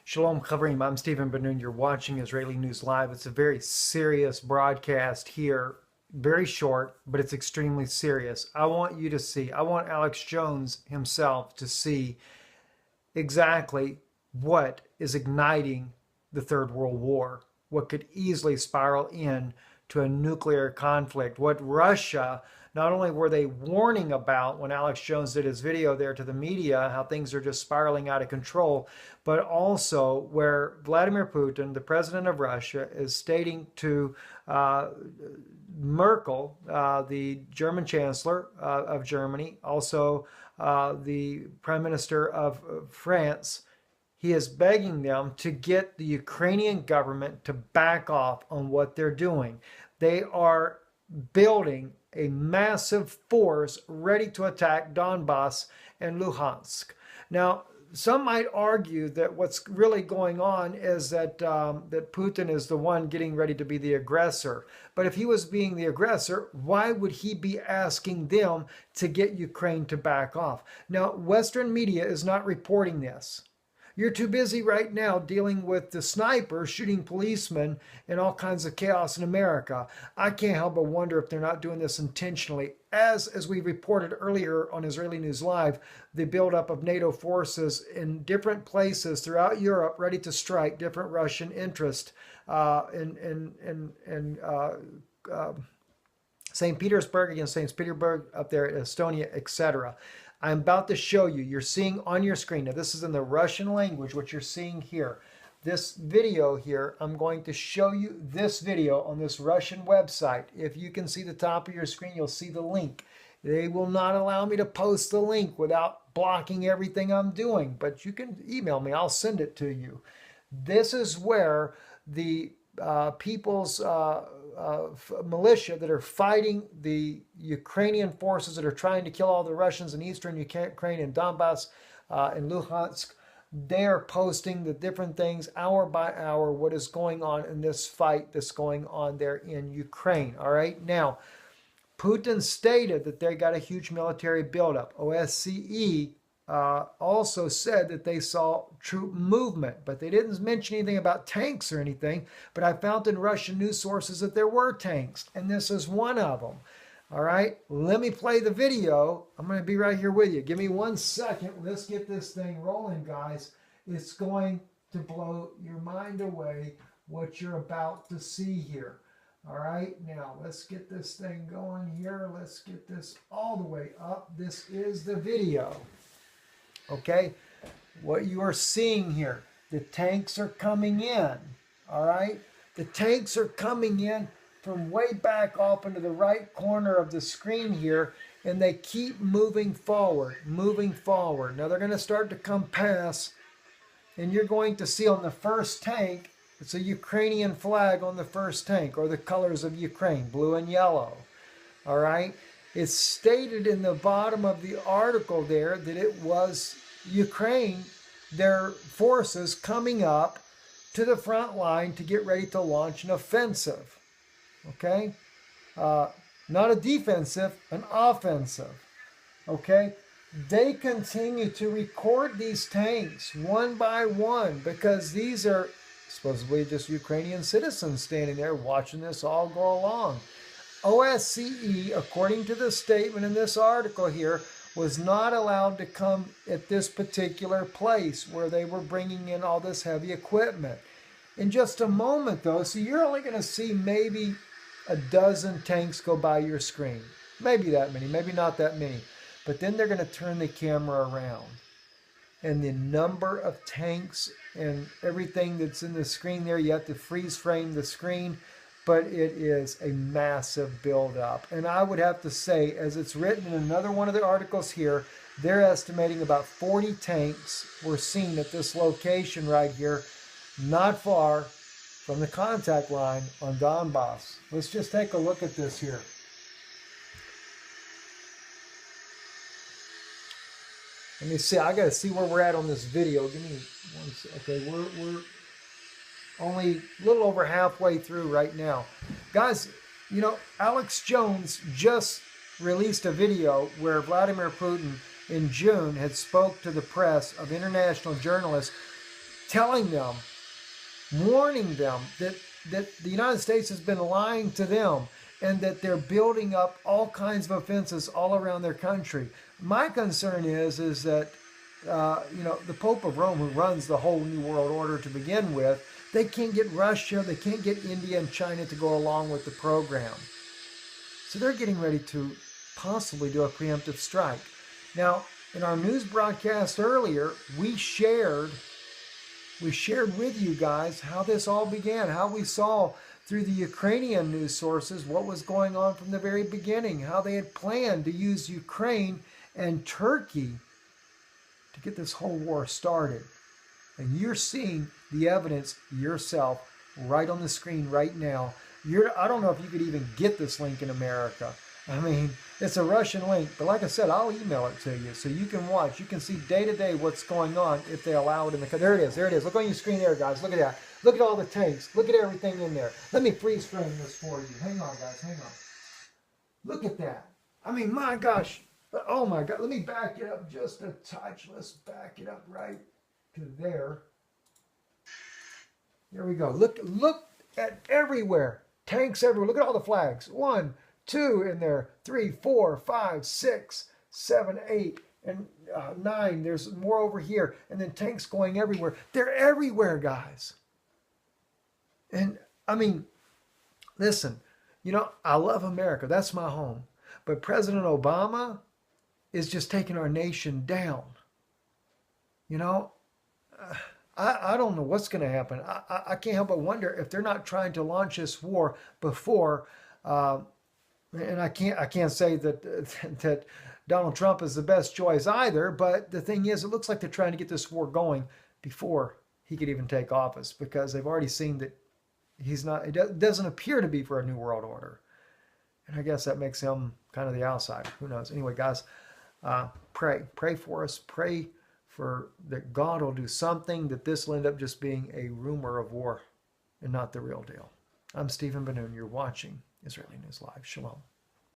Shalom Chavrim, I'm Stephen Ben-Nun. You're watching Israeli News Live. It's a very serious broadcast here. Very short, but it's extremely serious. I want you to see, I want Alex Jones himself to see exactly what is igniting the Third World War, what could easily spiral in to a nuclear conflict, what Russia, not only were they warning about when Alex Jones did his video there to the media, how things are just spiraling out of control, but also where Vladimir Putin, the president of Russia, is stating to Merkel, the German chancellor of Germany, also the prime minister of France, he is begging them to get the Ukrainian government to back off on what they're doing. They are building a massive force ready to attack Donbass and Luhansk. Now, some might argue that what's really going on is that Putin is the one getting ready to be the aggressor. But if he was being the aggressor, why would he be asking them to get Ukraine to back off? Now, Western media is not reporting this. You're too busy right now dealing with the snipers shooting policemen and all kinds of chaos in America. I can't help but wonder if they're not doing this intentionally. As we reported earlier on Israeli News Live, the buildup of NATO forces in different places throughout Europe ready to strike different Russian interests in St. Petersburg against St. Petersburg up there in Estonia, etc. I'm about to show you, you're seeing on your screen, now this is in the Russian language, what you're seeing here. This video here, I'm going to show you this video on this Russian website. If you can see the top of your screen, you'll see the link. They will not allow me to post the link without blocking everything I'm doing, but you can email me, I'll send it to you. This is where the people's militia that are fighting the Ukrainian forces that are trying to kill all the Russians in eastern Ukraine and Donbass and Luhansk, they are posting the different things hour by hour, what is going on in this fight that's going on there in Ukraine. All right, now Putin stated that they got a huge military buildup. OSCE also said that they saw troop movement, but they didn't mention anything about tanks or anything. But I found in Russian news sources that there were tanks, and this is one of them. All right, let me play the video. I'm going to be right here with you. Give me 1 second. Let's get this thing rolling, guys. It's going to blow your mind away what you're about to see here. All right, now let's get this thing going here. Let's get this all the way up. This is the video. Okay, what you are seeing here, the tanks are coming in. All right, the tanks are coming in from way back off into the right corner of the screen here, and they keep moving forward, moving forward. Now they're going to start to come past, and you're going to see on the first tank, it's a Ukrainian flag on the first tank, or the colors of Ukraine, blue and yellow. All right, it's stated in the bottom of the article there that it was Ukraine, their forces coming up to the front line to get ready to launch an offensive. Okay, not a defensive, an offensive. Okay, they continue to record these tanks one by one because these are supposedly just Ukrainian citizens standing there watching this all go along. OSCE, according to the statement in this article here, was not allowed to come at this particular place where they were bringing in all this heavy equipment. In just a moment, though, so you're only going to see maybe a dozen tanks go by your screen. Maybe that many, maybe not that many. But then they're going to turn the camera around. And the number of tanks and everything that's in the screen there, you have to freeze frame the screen, but it is a massive buildup. And I would have to say, as it's written in another one of the articles here, they're estimating about 40 tanks were seen at this location right here, not far from the contact line on Donbass. Let's just take a look at this here. Let me see. I got to see where we're at on this video. Give me 1 second. Okay, we're only a little over halfway through right now. Guys, you know, Alex Jones just released a video where Vladimir Putin in June had spoke to the press of international journalists telling them, warning them that the United States has been lying to them and that they're building up all kinds of offenses all around their country. My concern is that the Pope of Rome, who runs the whole New World Order to begin with, they can't get Russia, they can't get India and China to go along with the program. So they're getting ready to possibly do a preemptive strike. Now, in our news broadcast earlier, we shared with you guys how this all began, how we saw through the Ukrainian news sources what was going on from the very beginning, how they had planned to use Ukraine and Turkey to get this whole war started. And you're seeing the evidence yourself right on the screen right now. I don't know if you could even get this link in America. I mean, it's a Russian link, but like I said, I'll email it to you so you can watch. You can see day to day what's going on if they allow it in the country. There it is. There it is. Look on your screen there, guys. Look at that. Look at all the tanks. Look at everything in there. Let me freeze frame this for you. Hang on, guys. Hang on. Look at that. I mean, my gosh. Oh, my God. Let me back it up just a touch. Let's back it up right to there. There we go. Look at everywhere. Tanks everywhere. Look at all the flags. 1, 2 in there. 3, 4, 5, 6, 7, 8, and 9. There's more over here. And then tanks going everywhere. They're everywhere, guys. And I mean, listen, I love America. That's my home. But President Obama is just taking our nation down. I don't know what's going to happen. I can't help but wonder if they're not trying to launch this war before. And I can't say that Donald Trump is the best choice either. But the thing is, it looks like they're trying to get this war going before he could even take office, because they've already seen that he's not. It doesn't appear to be for a new world order. And I guess that makes him kind of the outsider. Who knows? Anyway, guys, pray for us. Pray for that God will do something, that this will end up just being a rumor of war and not the real deal. I'm Stephen Benoon. You're watching Israeli News Live. Shalom.